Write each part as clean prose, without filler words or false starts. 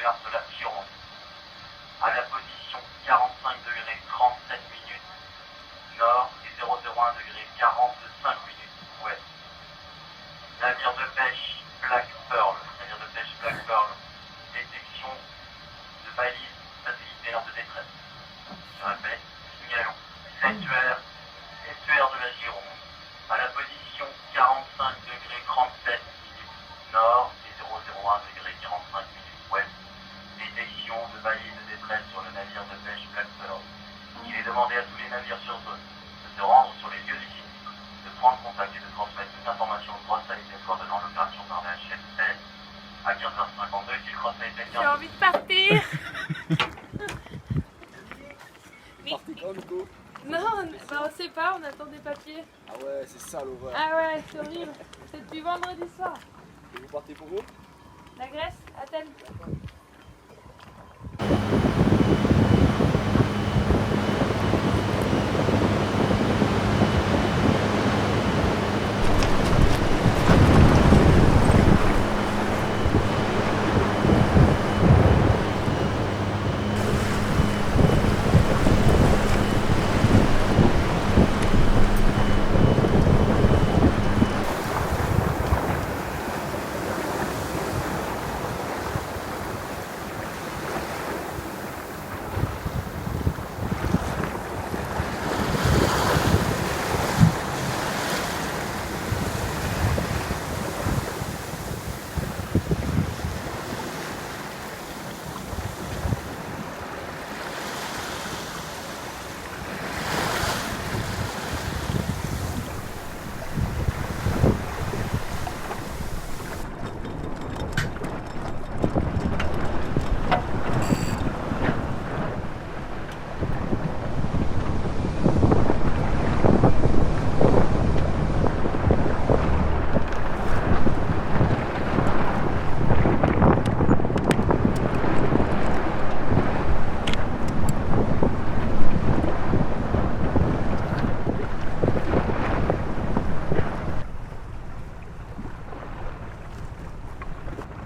estuaire de la Gironde. À la position 45 degrés 37 minutes nord et 001 degrés 45 minutes ouest. Navire de pêche Black Pearl. Détection de balises satellitaires de détresse. Je répète, signalons. Estuaire de la Gironde. À la position 45 degrés 37 minutes nord et 001 degrés 45 minutes ouest. Détection de balises de détresse sur le navire de pêche Black Pearl. Il est demandé à tous les navires sur zone de se rendre sur les lieux du sinistre, de prendre contact et de transmettre toute information aux trois satellites coordonnant l'opération par la HFL. À 15h52, s'il croise satellite J'ai envie de partir. Partez quand, Nico? Non, bah on sait pas, on attend des papiers. Ah ouais, c'est ça l'horreur. Ah ouais, c'est horrible. C'est depuis vendredi soir. Et vous partez pour où? La Grèce, Athènes.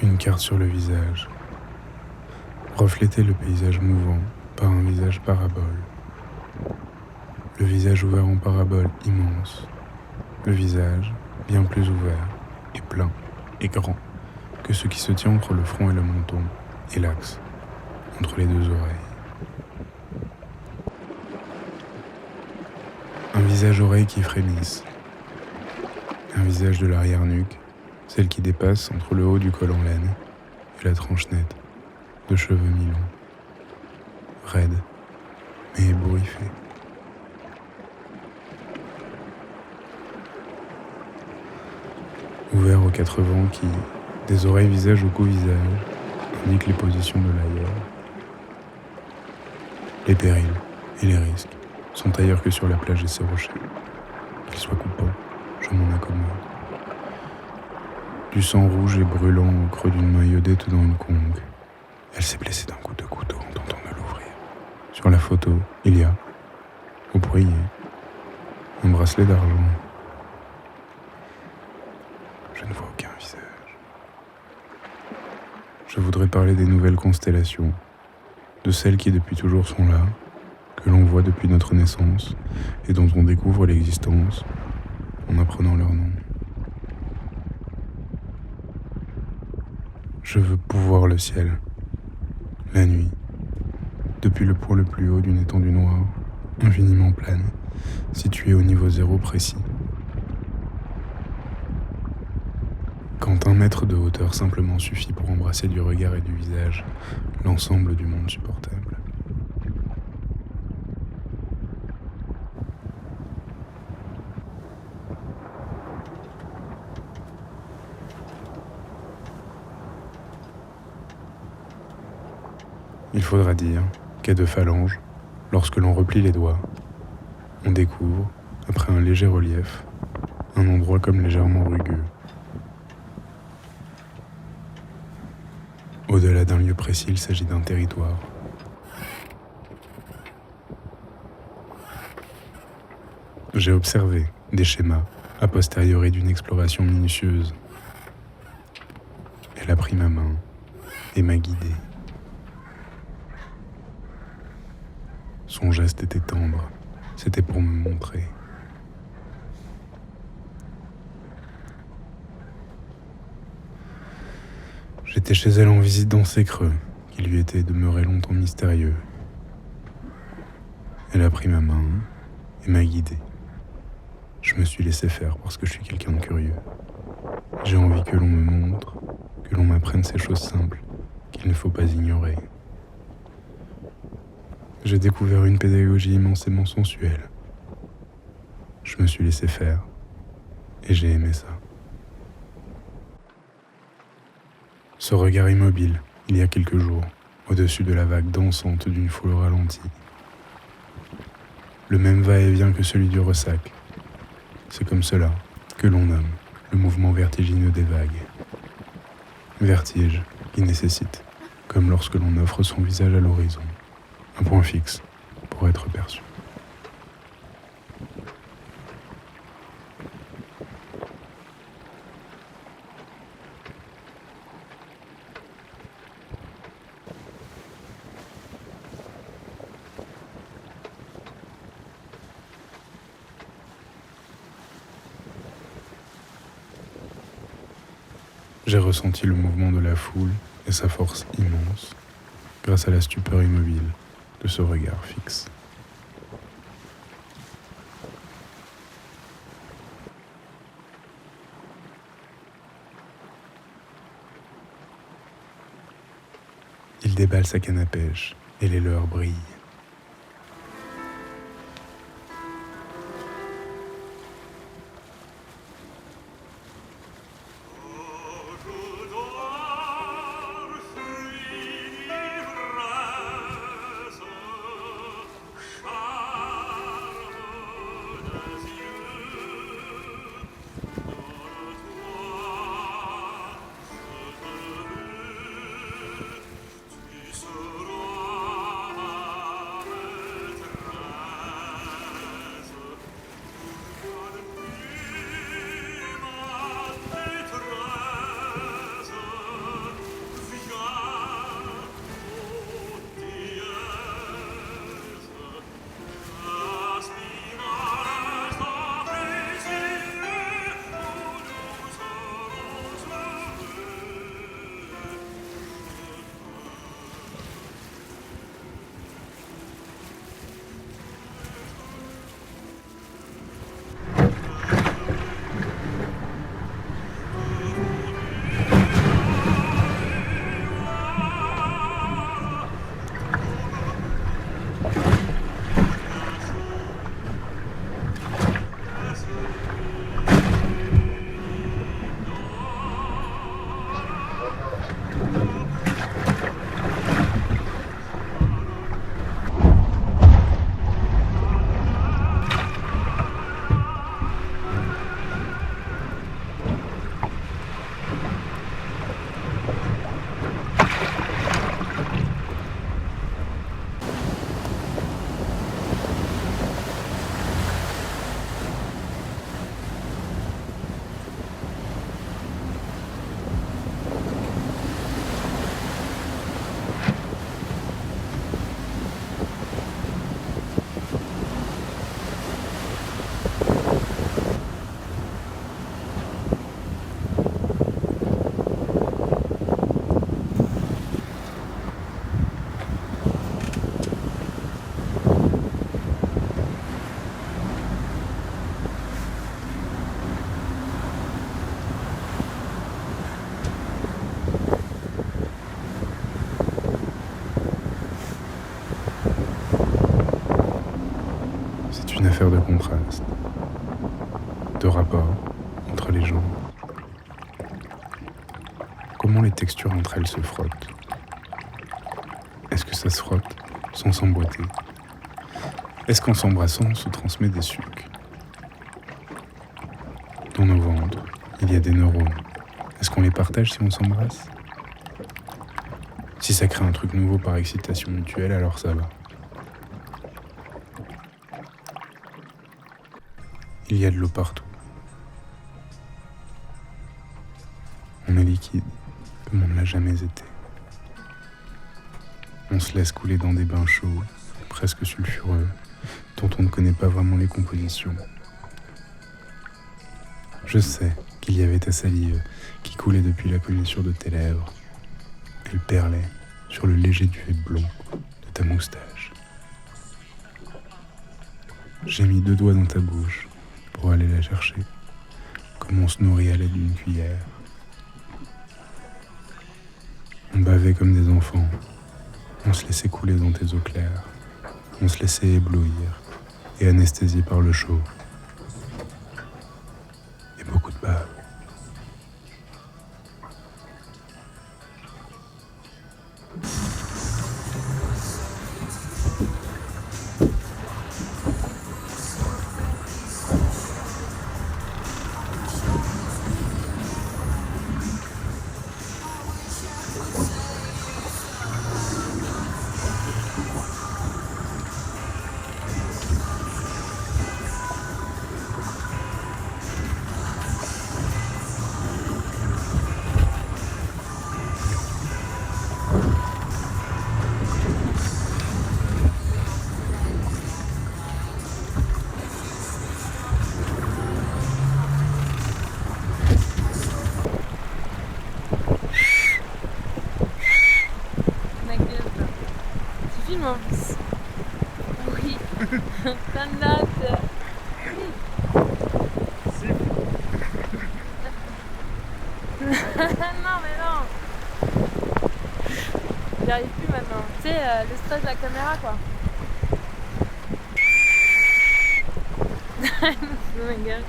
Une carte sur le visage. Refléter le paysage mouvant par un visage parabole. Le visage ouvert en parabole immense. Le visage bien plus ouvert et plein et grand que ce qui se tient entre le front et le menton et l'axe entre les deux oreilles. Un visage-oreille qui frémisse. Un visage de l'arrière-nuque, celle qui dépasse entre le haut du col en laine et la tranche nette de cheveux mi-longs, raide mais ébouriffée. Ouvert aux quatre vents qui, des oreilles visage au cou visage, indiquent les positions de l'ailleurs. Les périls et les risques sont ailleurs que sur la plage et ses rochers. Qu'ils soient coupants, je m'en accommode. Du sang rouge et brûlant au creux d'une main iodée dans une congue. Elle s'est blessée d'un coup de couteau en tentant de l'ouvrir. Sur la photo, il y a, au poignet, un bracelet d'argent. Je ne vois aucun visage. Je voudrais parler des nouvelles constellations, de celles qui depuis toujours sont là, que l'on voit depuis notre naissance et dont on découvre l'existence en apprenant leur nom. Je veux pouvoir le ciel, la nuit, depuis le point le plus haut d'une étendue noire, infiniment plane, située au niveau zéro précis. Quand 1 mètre de hauteur simplement suffit pour embrasser du regard et du visage l'ensemble du monde supportable. Il faudra dire qu'à 2 phalanges, lorsque l'on replie les doigts, on découvre, après un léger relief, un endroit comme légèrement rugueux. Au-delà d'un lieu précis, il s'agit d'un territoire. J'ai observé des schémas a posteriori d'une exploration minutieuse. Elle a pris ma main et m'a guidé. Son geste était tendre, c'était pour me montrer. J'étais chez elle en visite dans ses creux, qui lui étaient demeurés longtemps mystérieux. Elle a pris ma main et m'a guidé. Je me suis laissé faire parce que je suis quelqu'un de curieux. J'ai envie que l'on me montre, que l'on m'apprenne ces choses simples qu'il ne faut pas ignorer. J'ai découvert une pédagogie immensément sensuelle. Je me suis laissé faire et j'ai aimé ça. Ce regard immobile, il y a quelques jours, au-dessus de la vague dansante d'une foule ralentie. Le même va-et-vient que celui du ressac. C'est comme cela que l'on nomme le mouvement vertigineux des vagues. Vertige qui nécessite, comme lorsque l'on offre son visage à l'horizon, un point fixe pour être perçu. J'ai ressenti le mouvement de la foule et sa force immense, grâce à la stupeur immobile de ce regard fixe. Il déballe sa canne à pêche et les leurs brillent. Une affaire de contraste, de rapport entre les gens. Comment les textures entre elles se frottent? Est-ce que ça se frotte sans s'emboîter? Est-ce qu'en s'embrassant, on se transmet des sucs? Dans nos ventres, il y a des neurones. Est-ce qu'on les partage si on s'embrasse? Si ça crée un truc nouveau par excitation mutuelle, alors ça va. Il y a de l'eau partout. On est liquide, comme on ne l'a jamais été. On se laisse couler dans des bains chauds, presque sulfureux, dont on ne connaît pas vraiment les compositions. Je sais qu'il y avait ta salive qui coulait depuis la commissure de tes lèvres. Elle perlait sur le léger duvet blond de ta moustache. J'ai mis 2 doigts dans ta bouche pour aller la chercher, comme on se nourrit à l'aide d'une cuillère. On bavait comme des enfants, on se laissait couler dans tes eaux claires, on se laissait éblouir et anesthésier par le chaud. Et beaucoup de bave. En plus. Oui. Plein de notes. Non mais non. J'y arrive plus maintenant. Tu sais, le stress de la caméra quoi. Oh my god.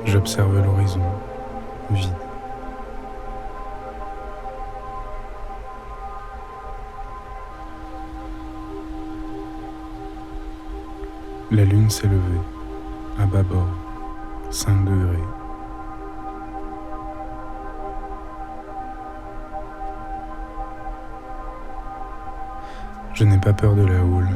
J'observe l'horizon, vide. La lune s'est levée, à bâbord, 5 degrés. Je n'ai pas peur de la houle.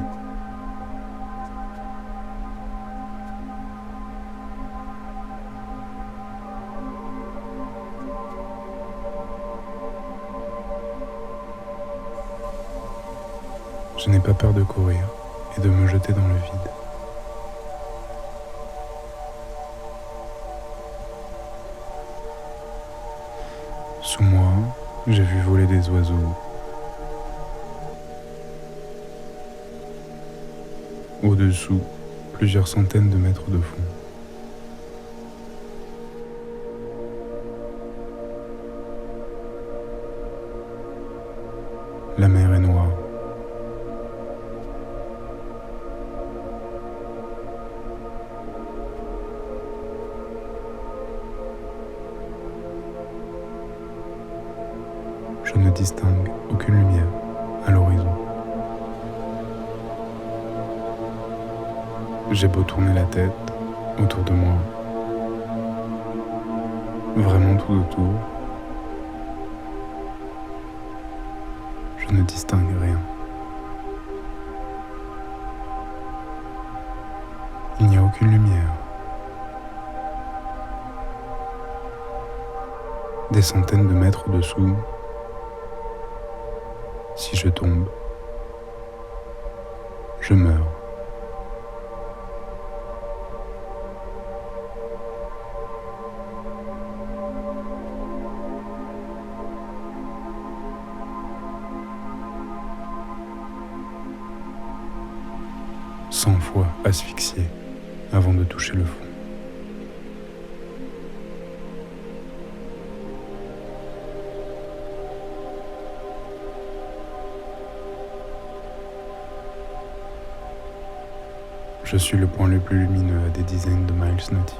Je n'ai pas peur de courir et de me jeter dans le vide. Sous moi, j'ai vu voler des oiseaux. Au-dessous, plusieurs centaines de mètres de fond. La mer est noire. Je ne distingue aucune lumière à l'horizon. J'ai beau tourner la tête autour de moi, vraiment tout autour, je ne distingue rien. Il n'y a aucune lumière. Des centaines de mètres au-dessous, si je tombe, je meurs. Cent fois asphyxié avant de toucher le fond. Je suis le point le plus lumineux à des dizaines de miles nautiques.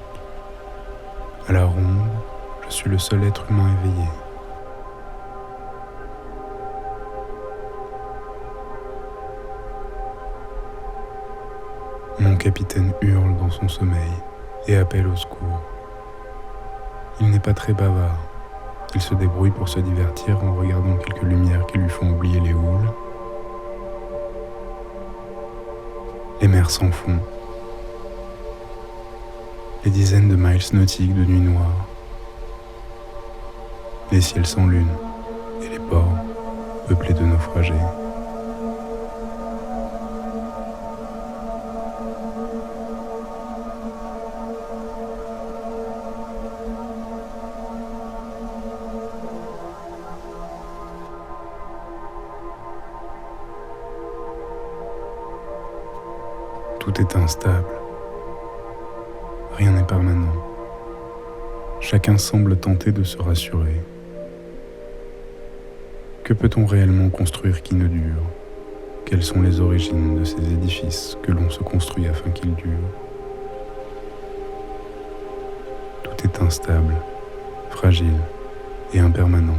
À la ronde, je suis le seul être humain éveillé. Mon capitaine hurle dans son sommeil et appelle au secours. Il n'est pas très bavard. Il se débrouille pour se divertir en regardant quelques lumières qui lui font oublier les houles. Les mers s'en font. Les dizaines de miles nautiques de nuit noire. Les ciels sans lune et les ports peuplés de naufragés. Tout est instable. Rien n'est permanent. Chacun semble tenter de se rassurer. Que peut-on réellement construire qui ne dure ? Quelles sont les origines de ces édifices que l'on se construit afin qu'ils durent ? Tout est instable, fragile et impermanent.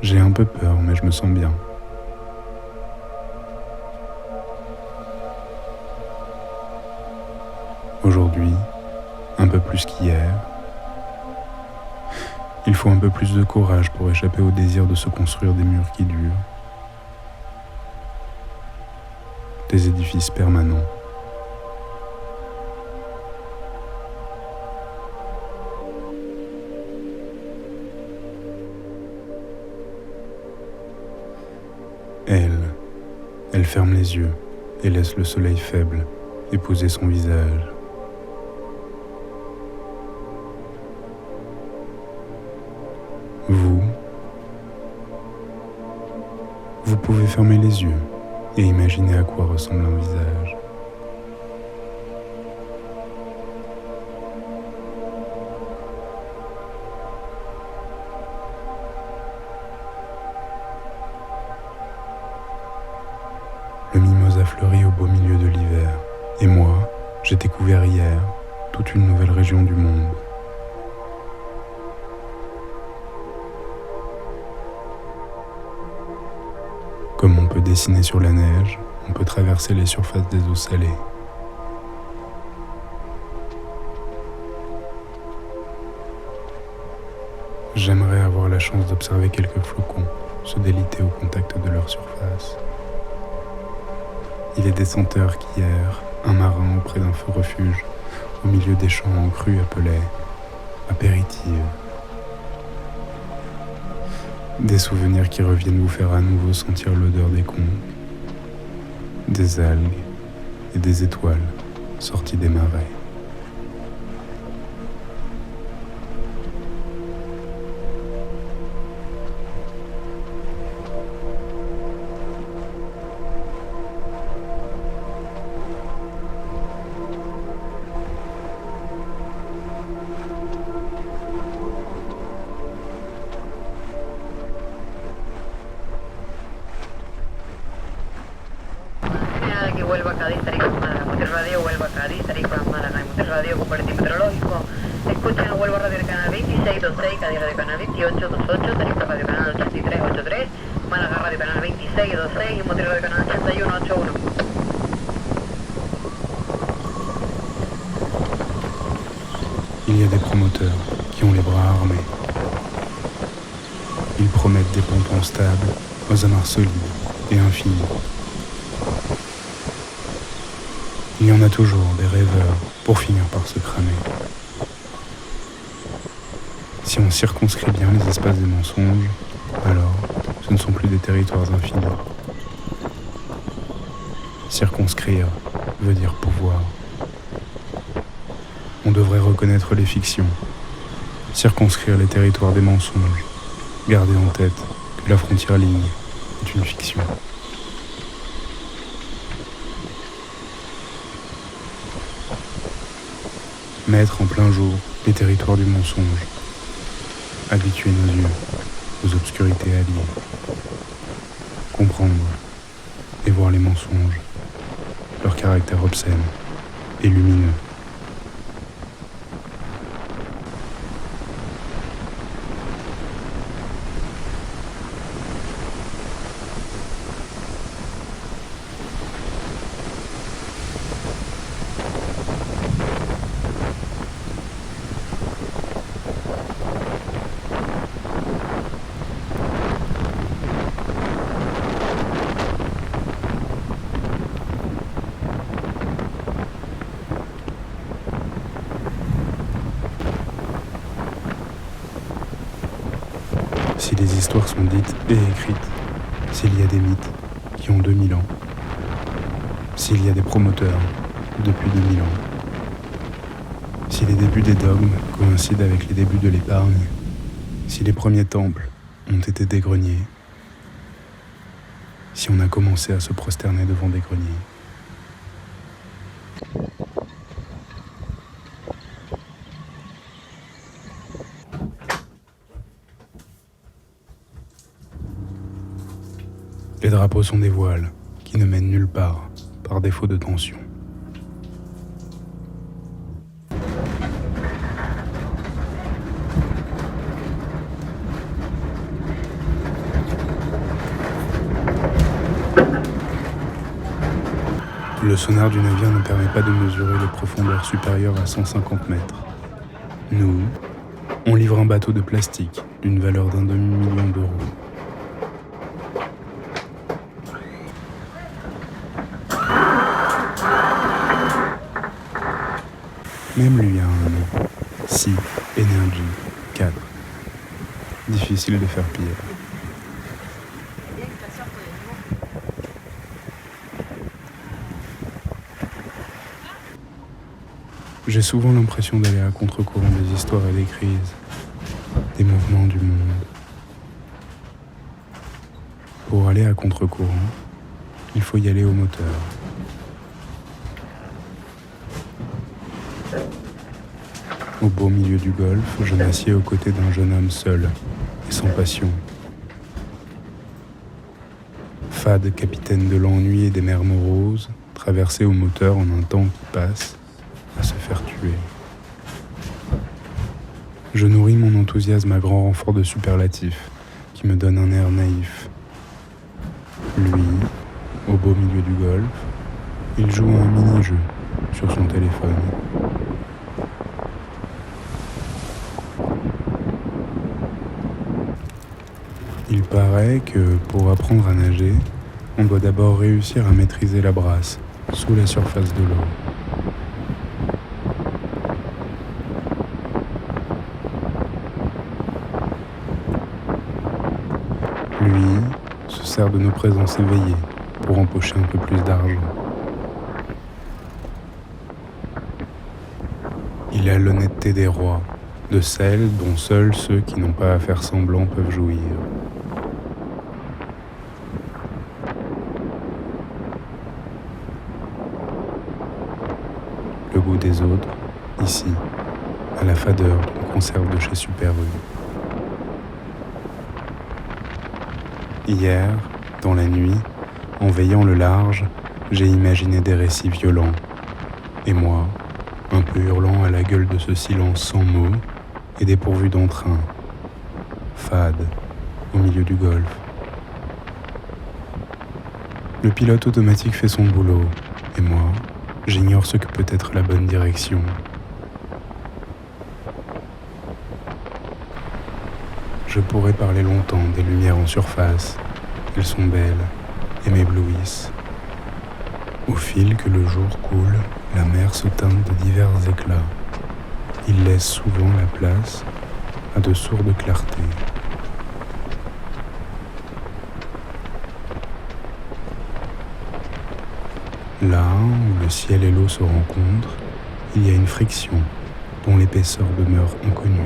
J'ai un peu peur, mais je me sens bien. Aujourd'hui, un peu plus qu'hier, il faut un peu plus de courage pour échapper au désir de se construire des murs qui durent, des édifices permanents. Elle ferme les yeux et laisse le soleil faible épouser son visage. Vous pouvais fermer les yeux et imaginer à quoi ressemble un visage. Le mimosa fleurit au beau milieu de l'hiver, et moi, j'ai découvert hier toute une nouvelle région du monde. Comme on peut dessiner sur la neige, on peut traverser les surfaces des eaux salées. J'aimerais avoir la chance d'observer quelques flocons se déliter au contact de leur surface. Il est des senteurs qu'hier, un marin auprès d'un feu refuge, au milieu des champs en crue appelait apéritive. Des souvenirs qui reviennent vous faire à nouveau sentir l'odeur des conques, des algues et des étoiles sorties des marais. Que Huelva, Cádiz, tarifa Málaga, Mutis Radio, Huelva, Cádiz, tarifa Málaga, Mutis Radio, compartir meteorológico. Escuchen Huelva Radio del canal 2626, Cádiz Radio canal 2828, tarifa Radio canal 8383, Málaga Radio canal 2626 y Mutis Radio canal 8181. Il y a des promoteurs qui ont les bras armés. Ils promettent des pontons stables aux amarres solides et infinies. Il y en a toujours des rêveurs pour finir par se cramer. Si on circonscrit bien les espaces des mensonges, alors ce ne sont plus des territoires infinis. Circonscrire veut dire pouvoir. On devrait reconnaître les fictions, circonscrire les territoires des mensonges, garder en tête que la frontière ligne est une fiction. Mettre en plein jour les territoires du mensonge, habituer nos yeux aux obscurités alliées, comprendre et voir les mensonges, leur caractère obscène et lumineux. Si les histoires sont dites et écrites, s'il y a des mythes qui ont 2000 ans, s'il y a des promoteurs depuis 2000 ans, si les débuts des dogmes coïncident avec les débuts de l'épargne, si les premiers temples ont été des greniers, si on a commencé à se prosterner devant des greniers. Les drapeaux sont des voiles qui ne mènent nulle part par défaut de tension. Le sonar du navire ne permet pas de mesurer les profondeurs supérieures à 150 mètres. Nous, on livre un bateau de plastique d'une valeur d'1 demi-million d'euros. Même lui a un nom. Sea Energy 4. Difficile de faire pire. J'ai souvent l'impression d'aller à contre-courant des histoires et des crises, des mouvements du monde. pour aller à contre-courant, il faut y aller au moteur. Au beau milieu du golfe, je m'assieds aux côtés d'un jeune homme seul et sans passion. Fade capitaine de l'ennui et des mers moroses, traversé au moteur en un temps qui passe à se faire tuer. Je nourris mon enthousiasme à grand renfort de superlatifs qui me donne un air naïf. Lui, au beau milieu du golfe, il joue à un mini-jeu sur son téléphone. Il paraît que pour apprendre à nager, on doit d'abord réussir à maîtriser la brasse sous la surface de l'eau. Lui se sert de nos présences éveillées pour empocher un peu plus d'argent. Il a l'honnêteté des rois, de celle dont seuls ceux qui n'ont pas à faire semblant peuvent jouir. Le goût des autres, ici, à la fadeur d'une conserve de chez Super U. Hier, dans la nuit, en veillant le large, j'ai imaginé des récits violents. Et moi, un peu hurlant à la gueule de ce silence sans mots et dépourvu d'entrain, fade, au milieu du golfe. Le pilote automatique fait son boulot, et moi, j'ignore ce que peut être la bonne direction. Je pourrais parler longtemps des lumières en surface. Elles sont belles et m'éblouissent. Au fil que le jour coule, la mer se teinte de divers éclats. Il laisse souvent la place à de sourdes clartés. Là où le ciel et l'eau se rencontrent, il y a une friction dont l'épaisseur demeure inconnue.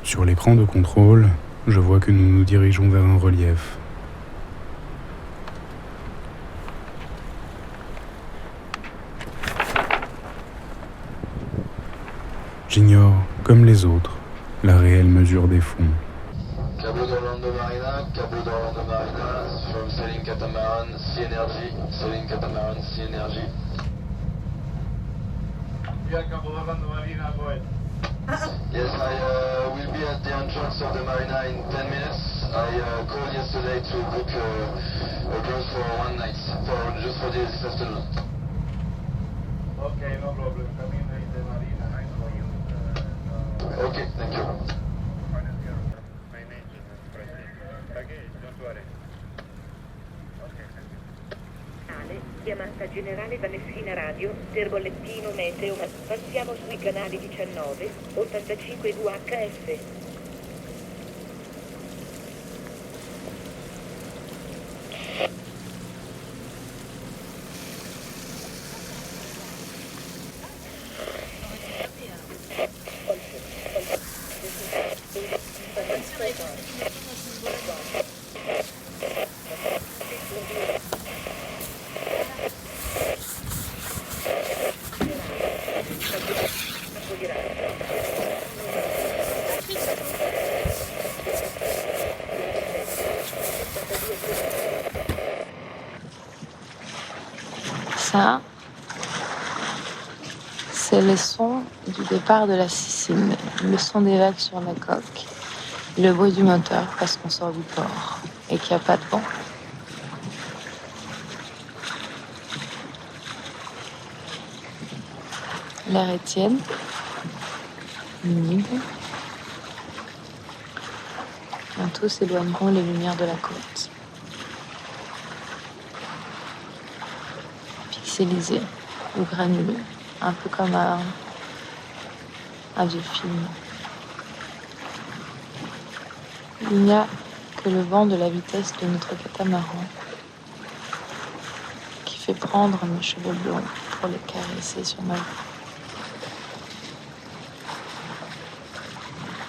Sur l'écran de contrôle, je vois que nous nous dirigeons vers un relief. J'ignore, comme les autres, la réelle mesure des fonds. Cabo d'Orlando Marina, from Selling Catamaran, Sea Energy. Yeah, Cabo d'Orlando Marina, go ahead. Yes, I will be at the entrance of the marina in 10 minutes. I called yesterday to book a berth for one night, just for this afternoon. Okay, no problem. Come in the marina, I know you. Okay, thank you. Chiamata generale da Messina Radio per bollettino meteo, passiamo sui canali 19, 85 UHF. Ça, c'est le son du départ de la Sicile, le son des vagues sur la coque, le bruit du moteur parce qu'on sort du port et qu'il n'y a pas de vent. L'air est tiède, humide. Bientôt s'éloigneront les lumières de la côte. Pixelisé ou granuleux, un peu comme un vieux film. Il n'y a que le vent de la vitesse de notre catamaran qui fait prendre mes cheveux blonds pour les caresser sur ma voix.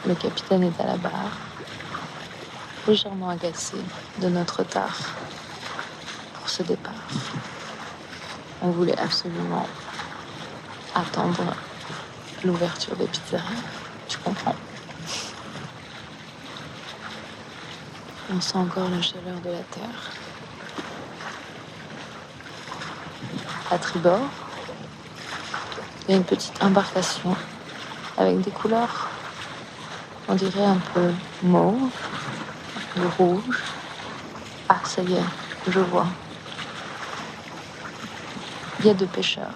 Le capitaine est à la barre, légèrement agacé de notre retard pour ce départ. On voulait absolument attendre l'ouverture des pizzerias. Tu comprends? On sent encore la chaleur de la terre. À tribord, il y a une petite embarcation avec des couleurs, on dirait un peu mauve, un peu rouge. Ah, ça y est, je vois. Il y a 2 pêcheurs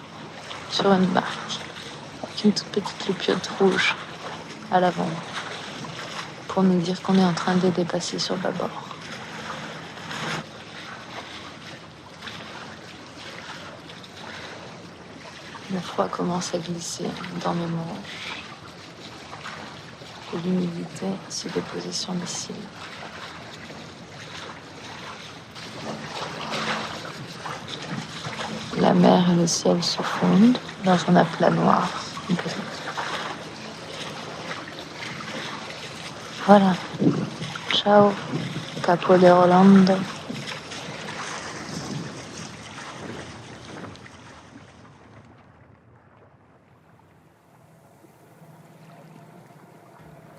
sur une barque avec une toute petite loupiote rouge à l'avant pour nous dire qu'on est en train de les dépasser sur bâbord. Le froid commence à glisser dans mes manches et l'humidité se déposer sur mes cils. La mer et le ciel se fondent dans un aplat noir gris. Voilà. Ciao, Capo de Rolando.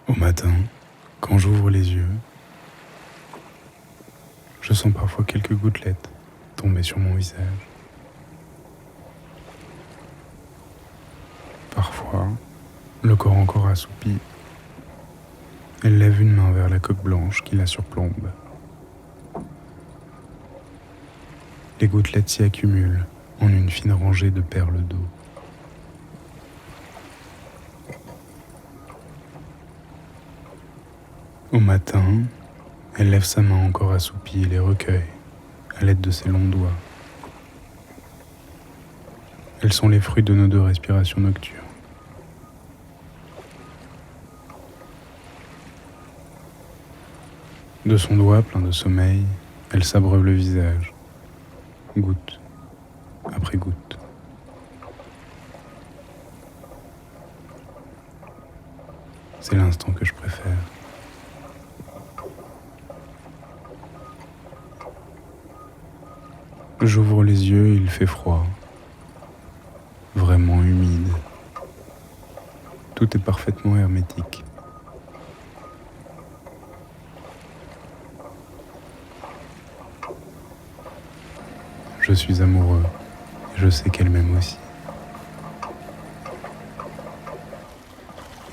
Au matin, quand j'ouvre les yeux, je sens parfois quelques gouttelettes tomber sur mon visage. Parfois, le corps encore assoupi, elle lève une main vers la coque blanche qui la surplombe. Les gouttelettes s'y accumulent en une fine rangée de perles d'eau. Au matin, elle lève sa main encore assoupie et les recueille à l'aide de ses longs doigts. Elles sont les fruits de nos 2 respirations nocturnes. De son doigt plein de sommeil, elle s'abreuve le visage, goutte après goutte. C'est l'instant que je préfère. J'ouvre les yeux et il fait froid, vraiment humide. Tout est parfaitement hermétique. Je suis amoureux et je sais qu'elle m'aime aussi.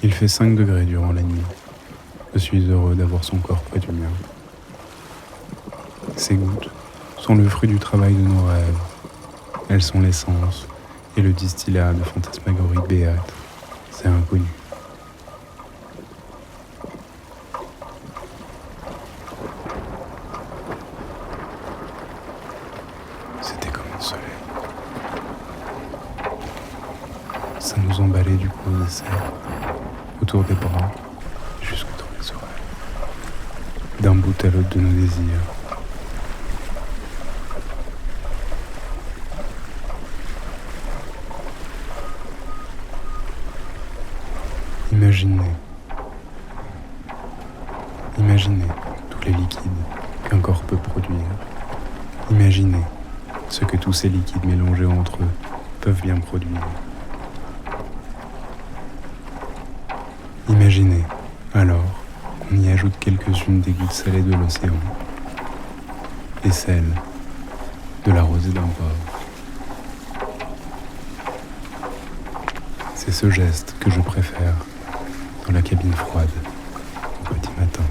Il fait 5 degrés durant la nuit. Je suis heureux d'avoir son corps près du mien. Ces gouttes sont le fruit du travail de nos rêves. Elles sont l'essence et le distillat de fantasmagories béates. C'est inconnu. C'était comme un soleil. Ça nous emballait du cou aux aisselles, autour des bras, jusque dans les oreilles. D'un bout à l'autre de nos désirs. Imaginez tous les liquides qu'un corps peut produire. Imaginez ce que tous ces liquides mélangés entre eux peuvent bien produire. Imaginez alors qu'on y ajoute quelques-unes des gouttes salées de l'océan et celles de la rosée d'un port. C'est ce geste que je préfère dans la cabine froide au petit matin.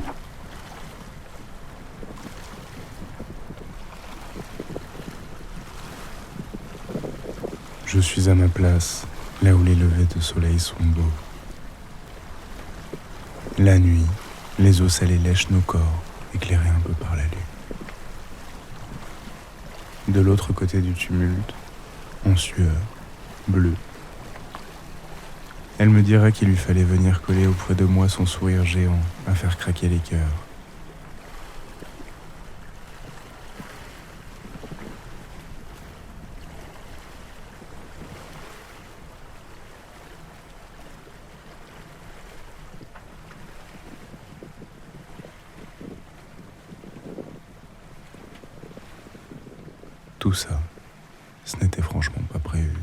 Je suis à ma place, là où les levées de soleil sont beaux. La nuit, les eaux salées lèchent nos corps, éclairés un peu par la lune. De l'autre côté du tumulte, en sueur, bleue, elle me dira qu'il lui fallait venir coller auprès de moi son sourire géant à faire craquer les cœurs Tout ça, ce n'était franchement pas prévu.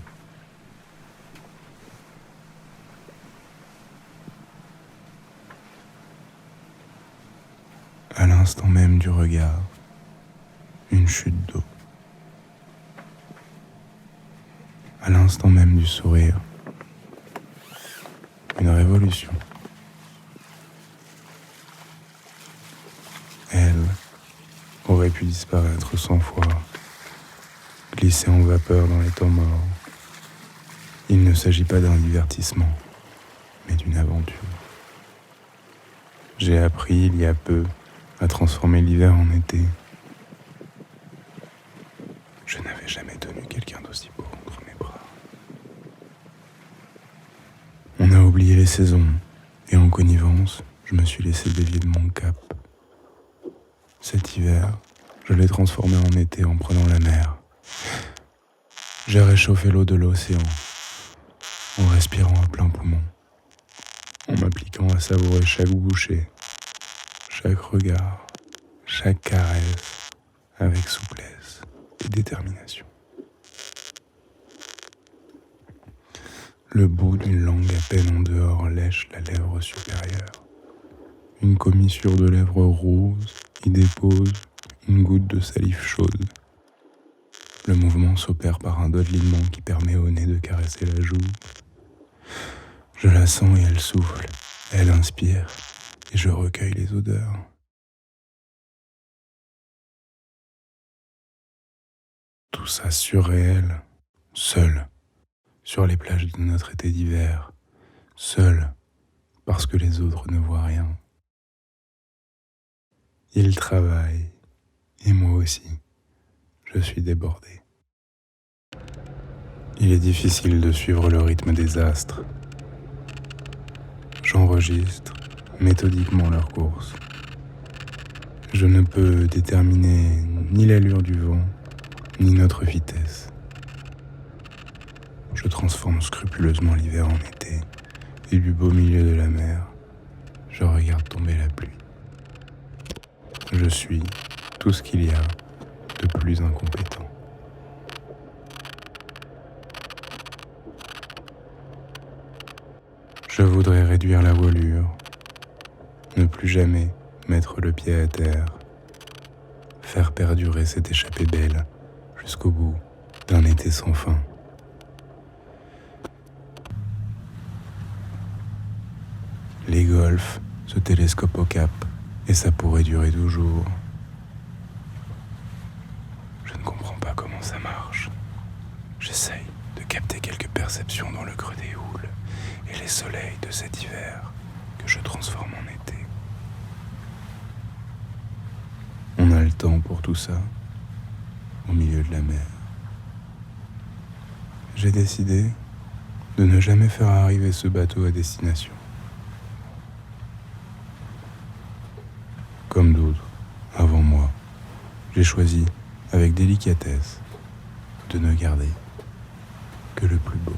À l'instant même du regard, une chute d'eau. À l'instant même du sourire, une révolution. Elle aurait pu disparaître 100 fois, glisser en vapeur dans les temps morts. Il ne s'agit pas d'un divertissement, mais d'une aventure. J'ai appris il y a peu à transformer l'hiver en été. Je n'avais jamais tenu quelqu'un d'aussi beau entre mes bras. On a oublié les saisons, et en connivence, je me suis laissé dévier de mon cap. Cet hiver, je l'ai transformé en été en prenant la mer. J'ai réchauffé l'eau de l'océan, en respirant à plein poumon, en m'appliquant à savourer chaque bouchée, chaque regard, chaque caresse, avec souplesse et détermination. Le bout d'une langue à peine en dehors lèche la lèvre supérieure. Une commissure de lèvres roses y dépose une goutte de salive chaude. Le mouvement s'opère par un dodelinnement qui permet au nez de caresser la joue. Je la sens et elle souffle, elle inspire et je recueille les odeurs. Tout ça surréel, seul, sur les plages de notre été d'hiver, seul, parce que les autres ne voient rien. Ils travaillent, et moi aussi, je suis débordé. Il est difficile de suivre le rythme des astres. J'enregistre méthodiquement leur course. Je ne peux déterminer ni l'allure du vent, ni notre vitesse. Je transforme scrupuleusement l'hiver en été, et du beau milieu de la mer, je regarde tomber la pluie. Je suis tout ce qu'il y a de plus incompétent. Je voudrais réduire la voilure, ne plus jamais mettre le pied à terre, faire perdurer cette échappée belle jusqu'au bout d'un été sans fin. Les golfs se télescopent au cap et ça pourrait durer toujours. Je ne comprends pas comment ça marche. J'essaye de capter quelques perceptions dans le creux des houles et les soleils de cet hiver que je transforme en été. On a le temps pour tout ça, au milieu de la mer. J'ai décidé de ne jamais faire arriver ce bateau à destination. Comme d'autres, avant moi, j'ai choisi, avec délicatesse, de ne garder que le plus beau.